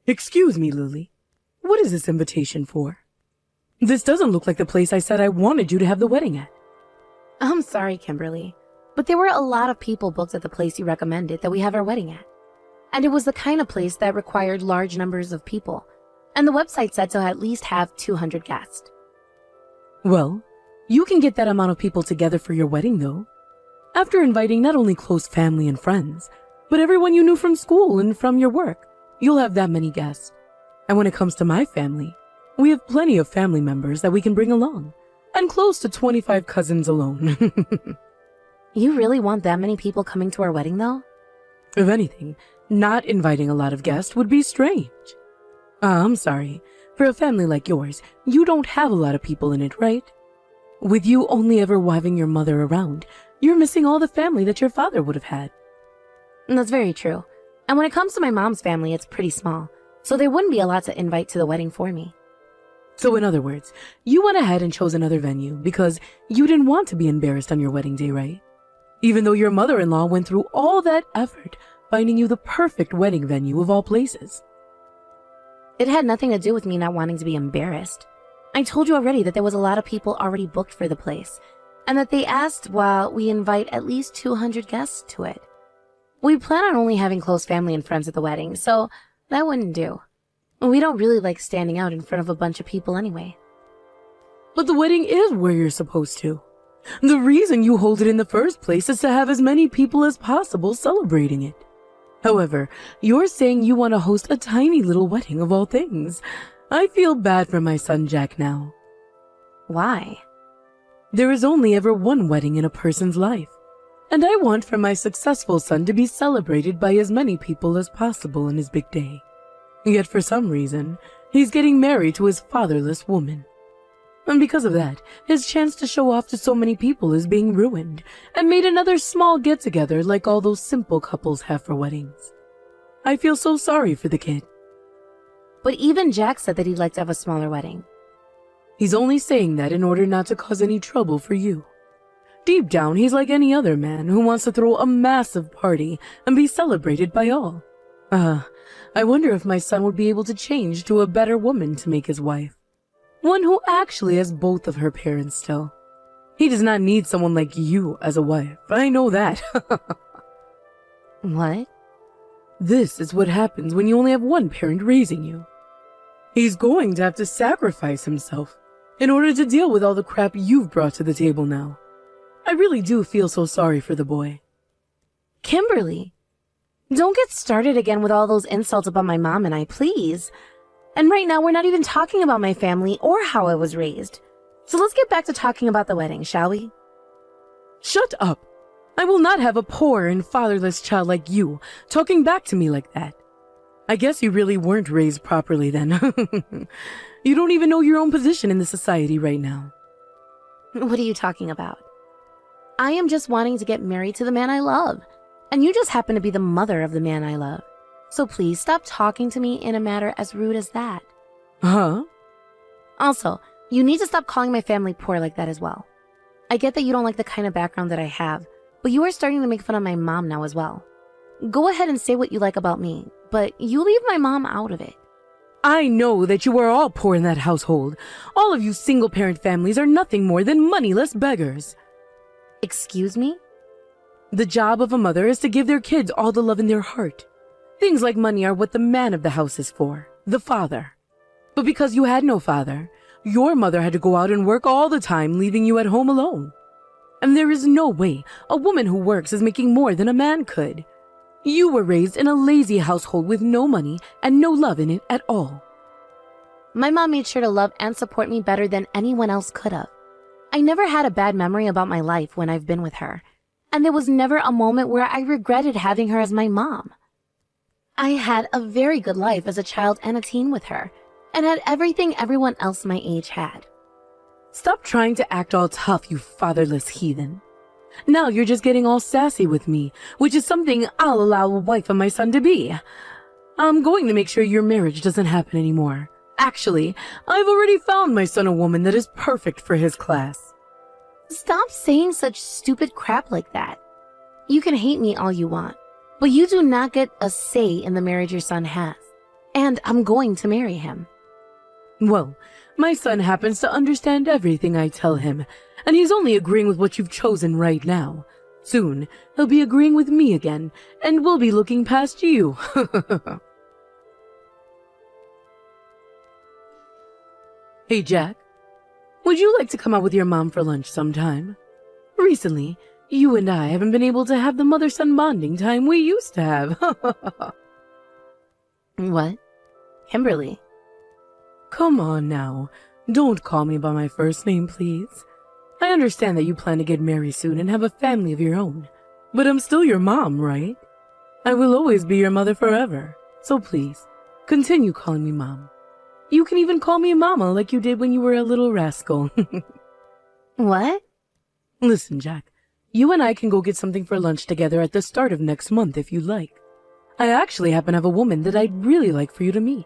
Excuse me, Lily. What is this invitation for? This doesn't look like the place I said I wanted you to have the wedding at. I'm sorry, Kimberly, but there were a lot of people booked at the place you recommended that we have our wedding at. And it was the kind of place that required large numbers of people. And the website said to at least have 200 guests. Well, you can get that amount of people together for your wedding, though. After inviting not only close family and friends, but everyone you knew from school and from your work, you'll have that many guests. And when it comes to my family, we have plenty of family members that we can bring along, and close to 25 cousins alone. You really want that many people coming to our wedding, though? If anything, not inviting a lot of guests would be strange. I'm sorry. For a family like yours, you don't have a lot of people in it, right? With you only ever having your mother around, you're missing all the family that your father would have had. That's very true. And when it comes to my mom's family, it's pretty small, so there wouldn't be a lot to invite to the wedding for me. So in other words, you went ahead and chose another venue because you didn't want to be embarrassed on your wedding day, right? Even though your mother-in-law went through all that effort finding you the perfect wedding venue of all places. It had nothing to do with me not wanting to be embarrassed. I told you already that there was a lot of people already booked for the place, and that they asked while we invite at least 200 guests to it. We plan on only having close family and friends at the wedding, so that wouldn't do. We don't really like standing out in front of a bunch of people anyway. But the wedding is where you're supposed to. The reason you hold it in the first place is to have as many people as possible celebrating it. However, you're saying you want to host a tiny little wedding of all things. I feel bad for my son Jack now. Why? There is only ever one wedding in a person's life, and I want for my successful son to be celebrated by as many people as possible on his big day. Yet for some reason, he's getting married to his fatherless woman. And because of that, his chance to show off to so many people is being ruined, and made another small get-together like all those simple couples have for weddings. I feel so sorry for the kid. But even Jack said that he'd like to have a smaller wedding. He's only saying that in order not to cause any trouble for you. Deep down, he's like any other man who wants to throw a massive party and be celebrated by all. I wonder if my son would be able to change to a better woman to make his wife. One who actually has both of her parents still. He does not need someone like you as a wife. I know that. What? This is what happens when you only have one parent raising you. He's going to have to sacrifice himself in order to deal with all the crap you've brought to the table now. I really do feel so sorry for the boy. Kimberly, don't get started again with all those insults about my mom and I, please. And right now, we're not even talking about my family or how I was raised. So let's get back to talking about the wedding, shall we? Shut up. I will not have a poor and fatherless child like you talking back to me like that. I guess you really weren't raised properly then. You don't even know your own position in the society right now. What are you talking about? I am just wanting to get married to the man I love. And you just happen to be the mother of the man I love. So please stop talking to me in a manner as rude as that. Huh? Also, you need to stop calling my family poor like that as well. I get that you don't like the kind of background that I have, but you are starting to make fun of my mom now as well. Go ahead and say what you like about me, but you leave my mom out of it. I know that you are all poor in that household. All of you single-parent families are nothing more than moneyless beggars. Excuse me? The job of a mother is to give their kids all the love in their heart. Things like money are what the man of the house is for, the father. But because you had no father, your mother had to go out and work all the time, leaving you at home alone. And there is no way a woman who works is making more than a man could. You were raised in a lazy household with no money and no love in it at all. My mom made sure to love and support me better than anyone else could have. I never had a bad memory about my life when I've been with her, and there was never a moment where I regretted having her as my mom. I had a very good life as a child and a teen with her, and had everything everyone else my age had. Stop trying to act all tough, you fatherless heathen. Now you're just getting all sassy with me, which is something I'll allow a wife of my son to be. I'm going to make sure your marriage doesn't happen anymore. Actually, I've already found my son a woman that is perfect for his class. Stop saying such stupid crap like that. You can hate me all you want, but you do not get a say in the marriage your son has. And I'm going to marry him. Well, my son happens to understand everything I tell him, and he's only agreeing with what you've chosen right now. Soon, he'll be agreeing with me again, and we'll be looking past you. Hey, Jack. Would you like to come out with your mom for lunch sometime? Recently, you and I haven't been able to have the mother-son bonding time we used to have. What? Kimberly? Come on now. Don't call me by my first name, please. I understand that you plan to get married soon and have a family of your own, but I'm still your mom, right? I will always be your mother forever, so please, continue calling me Mom. You can even call me Mama like you did when you were a little rascal. What? Listen, Jack, you and I can go get something for lunch together at the start of next month if you'd like. I actually happen to have a woman that I'd really like for you to meet.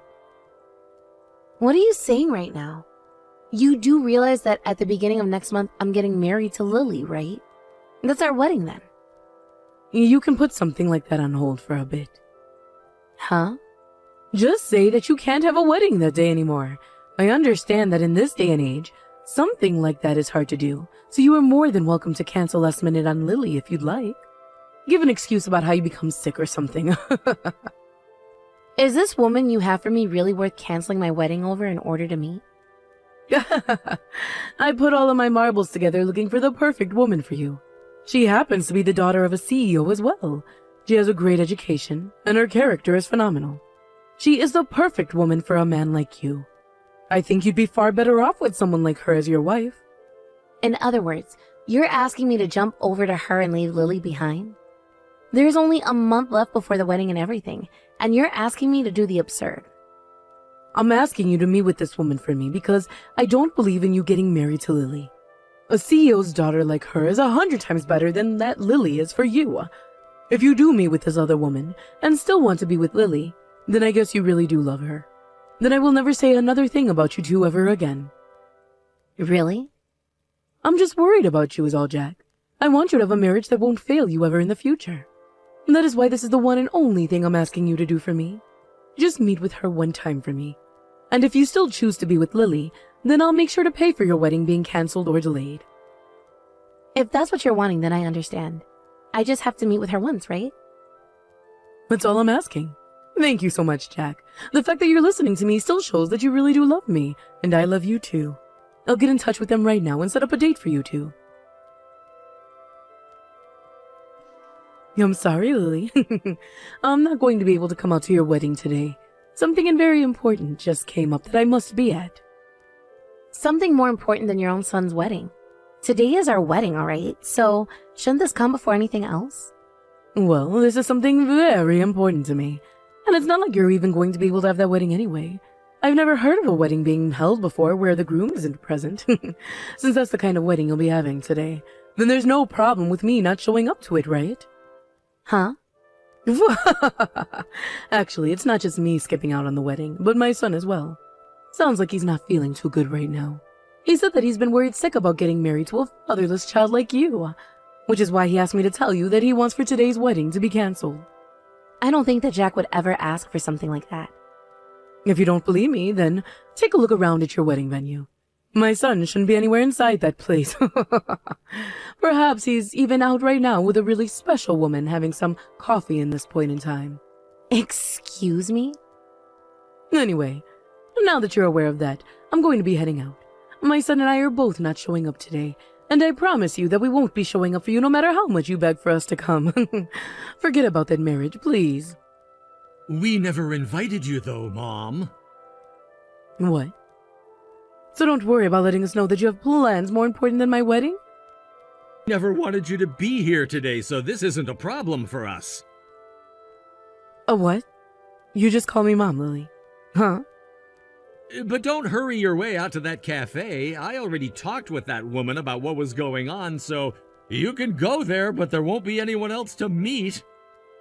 What are you saying right now? You do realize that at the beginning of next month, I'm getting married to Lily, right? That's our wedding then. You can put something like that on hold for a bit. Huh? Just say that you can't have a wedding that day anymore. I understand that in this day and age, something like that is hard to do, so you are more than welcome to cancel last minute on Lily if you'd like. Give an excuse about how you become sick or something. Is this woman you have for me really worth canceling my wedding over in order to meet? I put all of my marbles together looking for the perfect woman for you. She happens to be the daughter of a CEO as well. She has a great education, and her character is phenomenal. She is the perfect woman for a man like you. I think you'd be far better off with someone like her as your wife. In other words, you're asking me to jump over to her and leave Lily behind? There's only a month left before the wedding and everything, and you're asking me to do the absurd. I'm asking you to meet with this woman for me because I don't believe in you getting married to Lily. A CEO's daughter like her is 100 times better than that Lily is for you. If you do meet with this other woman and still want to be with Lily, then I guess you really do love her. Then I will never say another thing about you two ever again. Really? I'm just worried about you is all, Jack. I want you to have a marriage that won't fail you ever in the future. That is why this is the one and only thing I'm asking you to do for me. Just meet with her one time for me. And if you still choose to be with Lily, then I'll make sure to pay for your wedding being cancelled or delayed. If that's what you're wanting, then I understand. I just have to meet with her once, right? That's all I'm asking. Thank you so much, Jack. The fact that you're listening to me still shows that you really do love me, and I love you too. I'll get in touch with them right now and set up a date for you two. I'm sorry, Lily. I'm not going to be able to come out to your wedding today. Something very important just came up that I must be at. Something more important than your own son's wedding. Today is our wedding, all right? So shouldn't this come before anything else? Well, this is something very important to me. And it's not like you're even going to be able to have that wedding anyway. I've never heard of a wedding being held before where the groom isn't present. Since that's the kind of wedding you'll be having today, then there's no problem with me not showing up to it, right? Huh? Actually, it's not just me skipping out on the wedding, but my son as well. Sounds like he's not feeling too good right now. He said that he's been worried sick about getting married to a fatherless child like you, which is why he asked me to tell you that he wants for today's wedding to be canceled. I don't think that Jack would ever ask for something like that. If you don't believe me, then take a look around at your wedding venue. My son shouldn't be anywhere inside that place. Perhaps he's even out right now with a really special woman having some coffee in this point in time. Excuse me? Anyway, now that you're aware of that, I'm going to be heading out. My son and I are both not showing up today, and I promise you that we won't be showing up for you no matter how much you beg for us to come. Forget about that marriage, please. We never invited you though, Mom. What? So don't worry about letting us know that you have plans more important than my wedding? Never wanted you to be here today, so this isn't a problem for us. A what? You just call me Mom, Lily. Huh? But don't hurry your way out to that cafe. I already talked with that woman about what was going on, so you can go there, but there won't be anyone else to meet.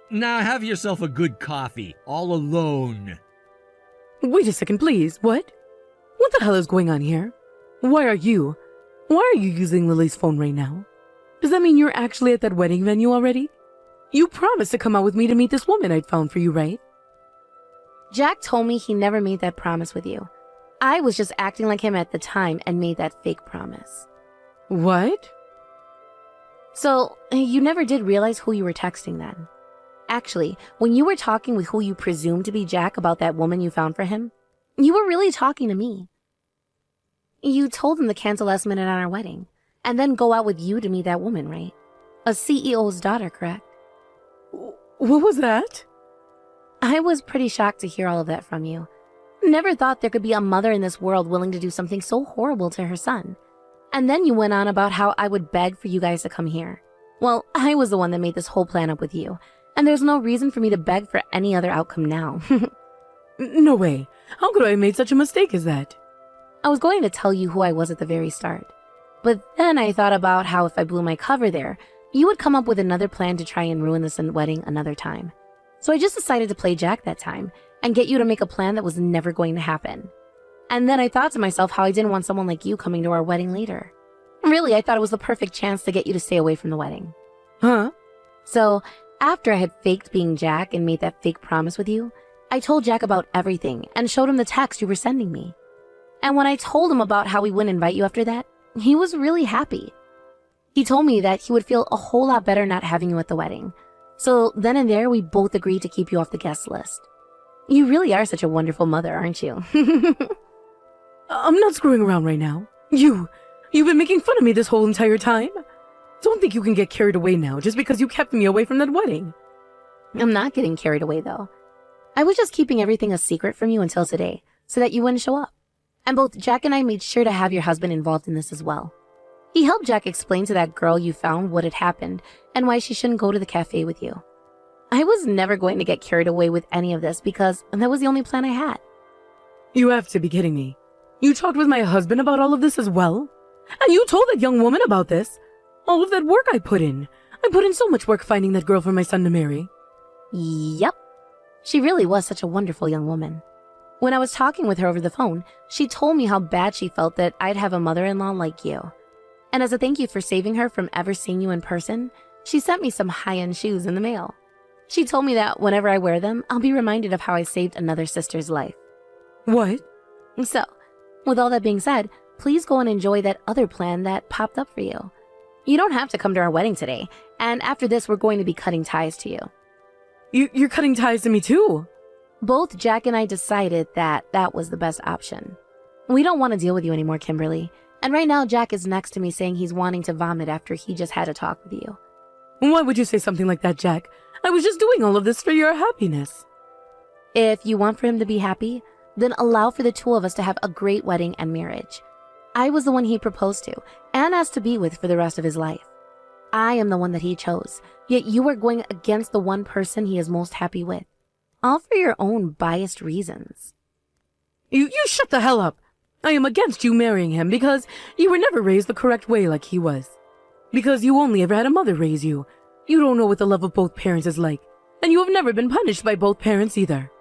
Now have yourself a good coffee, all alone. Wait a second, please. What? What the hell is going on here? Why are you using Lily's phone right now? Does that mean you're actually at that wedding venue already? You promised to come out with me to meet this woman I'd found for you, right? Jack told me he never made that promise with you. I was just acting like him at the time and made that fake promise. What? So, you never did realize who you were texting then? Actually, when you were talking with who you presumed to be Jack about that woman you found for him, you were really talking to me. You told him to cancel last minute on our wedding, and then go out with you to meet that woman, right? A CEO's daughter, correct? What was that? I was pretty shocked to hear all of that from you. Never thought there could be a mother in this world willing to do something so horrible to her son. And then you went on about how I would beg for you guys to come here. Well, I was the one that made this whole plan up with you, and there's no reason for me to beg for any other outcome now. No way. How could I have made such a mistake as that? I was going to tell you who I was at the very start. But then I thought about how if I blew my cover there, you would come up with another plan to try and ruin this wedding another time. So I just decided to play Jack that time and get you to make a plan that was never going to happen. And then I thought to myself how I didn't want someone like you coming to our wedding later. Really, I thought it was the perfect chance to get you to stay away from the wedding. Huh? So, after I had faked being Jack and made that fake promise with you, I told Jack about everything and showed him the text you were sending me. And when I told him about how we wouldn't invite you after that, he was really happy. He told me that he would feel a whole lot better not having you at the wedding. So then and there, we both agreed to keep you off the guest list. You really are such a wonderful mother, aren't you? I'm not screwing around right now. You've been making fun of me this whole entire time. Don't think you can get carried away now just because you kept me away from that wedding. I'm not getting carried away, though. I was just keeping everything a secret from you until today, so that you wouldn't show up. And both Jack and I made sure to have your husband involved in this as well. He helped Jack explain to that girl you found what had happened and why she shouldn't go to the cafe with you. I was never going to get carried away with any of this because that was the only plan I had. You have to be kidding me. You talked with my husband about all of this as well? And you told that young woman about this? All of that work I put in. I put in so much work finding that girl for my son to marry. Yep. She really was such a wonderful young woman. When I was talking with her over the phone, she told me how bad she felt that I'd have a mother-in-law like you. And as a thank you for saving her from ever seeing you in person, she sent me some high-end shoes in the mail. She told me that whenever I wear them, I'll be reminded of how I saved another sister's life. What? So, with all that being said, please go and enjoy that other plan that popped up for you. You don't have to come to our wedding today, and after this we're going to be cutting ties to you. You're cutting ties to me too? Both Jack and I decided that that was the best option. We don't want to deal with you anymore, Kimberly. And right now Jack is next to me saying he's wanting to vomit after he just had a talk with you. Why would you say something like that, Jack? I was just doing all of this for your happiness. If you want for him to be happy, then allow for the two of us to have a great wedding and marriage. I was the one he proposed to and asked to be with for the rest of his life. I am the one that he chose, yet you are going against the one person he is most happy with. All for your own biased reasons. You shut the hell up. I am against you marrying him because you were never raised the correct way like he was. Because you only ever had a mother raise you. You don't know what the love of both parents is like, and you have never been punished by both parents either.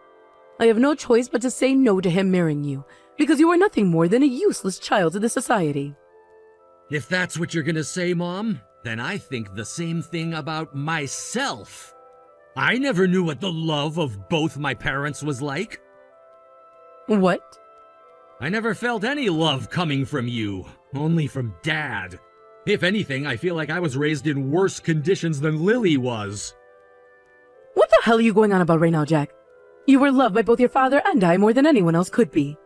I have no choice but to say no to him marrying you, because you are nothing more than a useless child to the society. If that's what you're gonna say, Mom, then I think the same thing about myself. I never knew what the love of both my parents was like. What? I never felt any love coming from you, only from Dad. If anything, I feel like I was raised in worse conditions than Lily was. What the hell are you going on about right now, Jack? You were loved by both your father and I more than anyone else could be.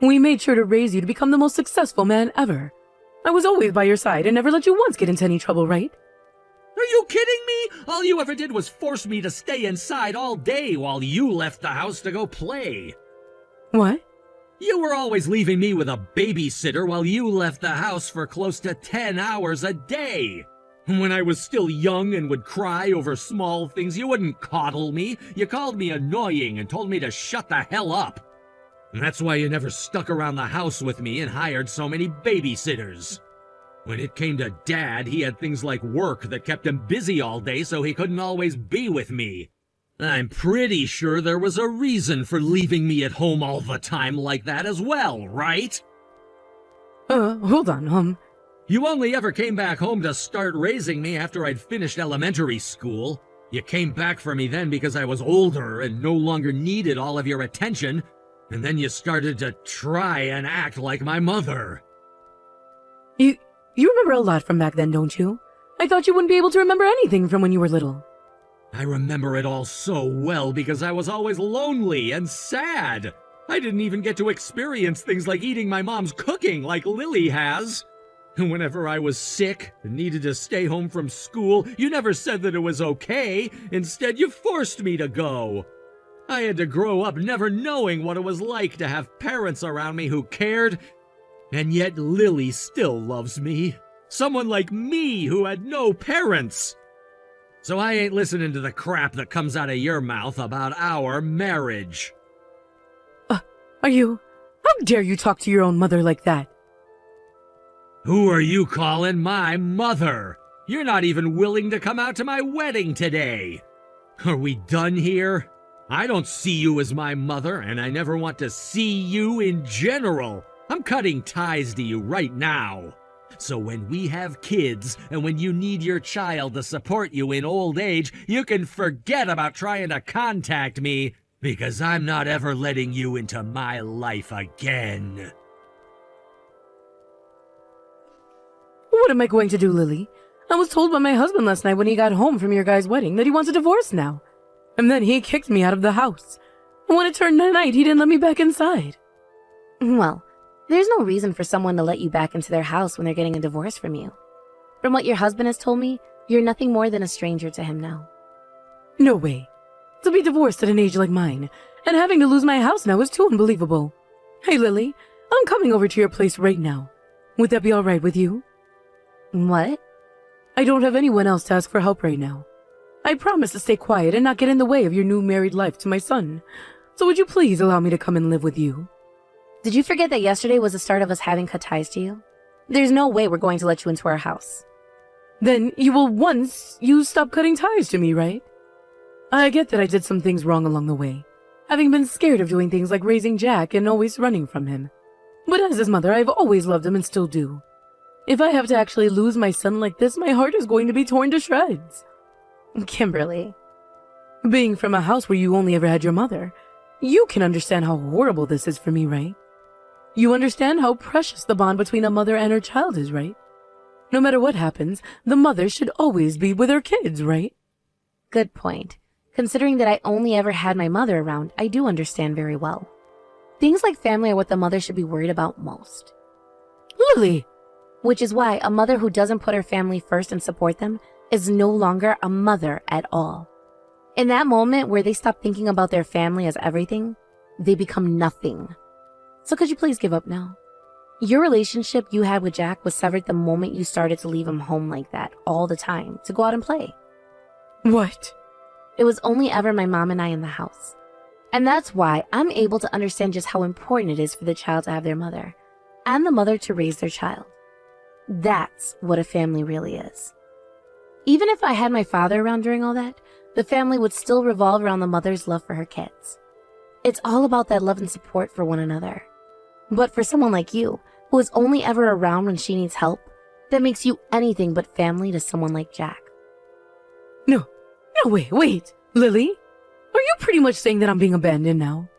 We made sure to raise you to become the most successful man ever. I was always by your side and never let you once get into any trouble, right? Are you kidding me? All you ever did was force me to stay inside all day while you left the house to go play. What? You were always leaving me with a babysitter while you left the house for close to 10 hours a day. When I was still young and would cry over small things, you wouldn't coddle me. You called me annoying and told me to shut the hell up. And that's why you never stuck around the house with me and hired so many babysitters. When it came to Dad, he had things like work that kept him busy all day so he couldn't always be with me. I'm pretty sure there was a reason for leaving me at home all the time like that as well, right? Hold on, You only ever came back home to start raising me after I'd finished elementary school. You came back for me then because I was older and no longer needed all of your attention, and then you started to try and act like my mother. You remember a lot from back then, don't you? I thought you wouldn't be able to remember anything from when you were little. I remember it all so well because I was always lonely and sad. I didn't even get to experience things like eating my mom's cooking like Lily has. And whenever I was sick and needed to stay home from school, you never said that it was okay. Instead, you forced me to go. I had to grow up never knowing what it was like to have parents around me who cared, and yet Lily still loves me. Someone like me who had no parents. So I ain't listening to the crap that comes out of your mouth about our marriage. How dare you talk to your own mother like that? Who are you calling my mother? You're not even willing to come out to my wedding today. Are we done here? I don't see you as my mother, and I never want to see you in general. I'm cutting ties to you right now. So when we have kids, and when you need your child to support you in old age, you can forget about trying to contact me, because I'm not ever letting you into my life again. What am I going to do, Lily? I was told by my husband last night when he got home from your guy's wedding that he wants a divorce now. And then he kicked me out of the house. And when it turned night, he didn't let me back inside. Well, there's no reason for someone to let you back into their house when they're getting a divorce from you. From what your husband has told me, you're nothing more than a stranger to him now. No way. To be divorced at an age like mine, and having to lose my house now is too unbelievable. Hey, Lily, I'm coming over to your place right now. Would that be all right with you? What? I don't have anyone else to ask for help right now. I promise to stay quiet and not get in the way of your new married life to my son. So would you please allow me to come and live with you? Did you forget that yesterday was the start of us having cut ties to you? There's no way we're going to let you into our house. Then you will once you stop cutting ties to me, right? I get that I did some things wrong along the way, having been scared of doing things like raising Jack and always running from him. But as his mother, I've always loved him and still do. If I have to actually lose my son like this, my heart is going to be torn to shreds. Kimberly. Being from a house where you only ever had your mother, you can understand how horrible this is for me, right? You understand how precious the bond between a mother and her child is, right? No matter what happens, the mother should always be with her kids, right? Good point. Considering that I only ever had my mother around, I do understand very well. Things like family are what the mother should be worried about most. Lily! Which is why a mother who doesn't put her family first and support them is no longer a mother at all. In that moment where they stop thinking about their family as everything, they become nothing. So could you please give up now? Your relationship you had with Jack was severed the moment you started to leave him home like that all the time to go out and play. What? It was only ever my mom and I in the house. And that's why I'm able to understand just how important it is for the child to have their mother, and the mother to raise their child. That's what a family really is. Even if I had my father around during all that, the family would still revolve around the mother's love for her kids. It's all about that love and support for one another. But for someone like you, who is only ever around when she needs help, that makes you anything but family to someone like Jack. No, wait. Lily? Are you pretty much saying that I'm being abandoned now?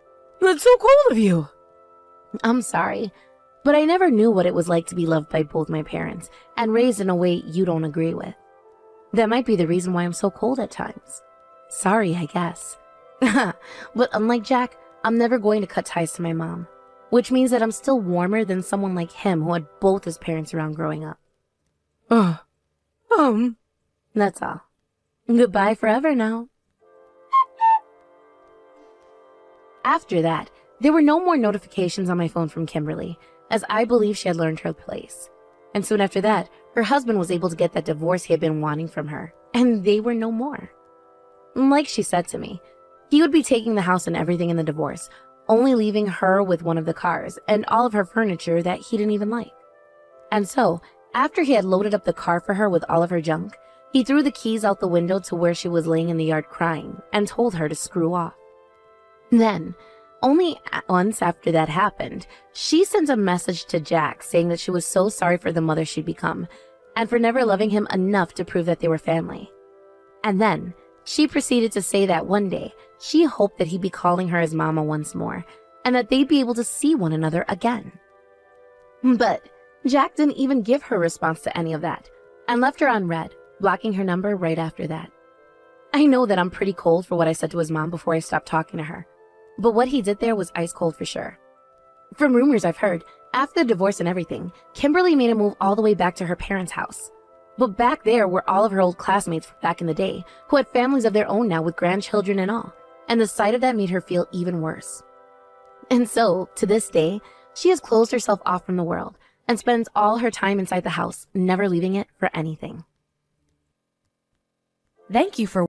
That's so cold of you. I'm sorry, but I never knew what it was like to be loved by both my parents and raised in a way you don't agree with. That might be the reason why I'm so cold at times. Sorry, I guess. But unlike Jack, I'm never going to cut ties to my mom, which means that I'm still warmer than someone like him who had both his parents around growing up. That's all. Goodbye forever now. After that, there were no more notifications on my phone from Kimberly, as I believe she had learned her place. And soon after that, her husband was able to get that divorce he had been wanting from her, and they were no more. Like she said to me, he would be taking the house and everything in the divorce, only leaving her with one of the cars and all of her furniture that he didn't even like. And so, after he had loaded up the car for her with all of her junk, he threw the keys out the window to where she was laying in the yard crying and told her to screw off. Then, only once after that happened, she sent a message to Jack saying that she was so sorry for the mother she'd become and for never loving him enough to prove that they were family. And then, She proceeded to say that one day she hoped that he'd be calling her his mama once more and that they'd be able to see one another again. But Jack didn't even give her response to any of that and left her on read, blocking her number right after that. I know that I'm pretty cold for what I said to his mom before I stopped talking to her, but what he did there was ice cold for sure. From rumors I've heard, after the divorce and everything, Kimberly made a move all the way back to her parents' house. But back there were all of her old classmates from back in the day, who had families of their own now with grandchildren and all, and the sight of that made her feel even worse. And so, to this day, she has closed herself off from the world and spends all her time inside the house, never leaving it for anything. Thank you for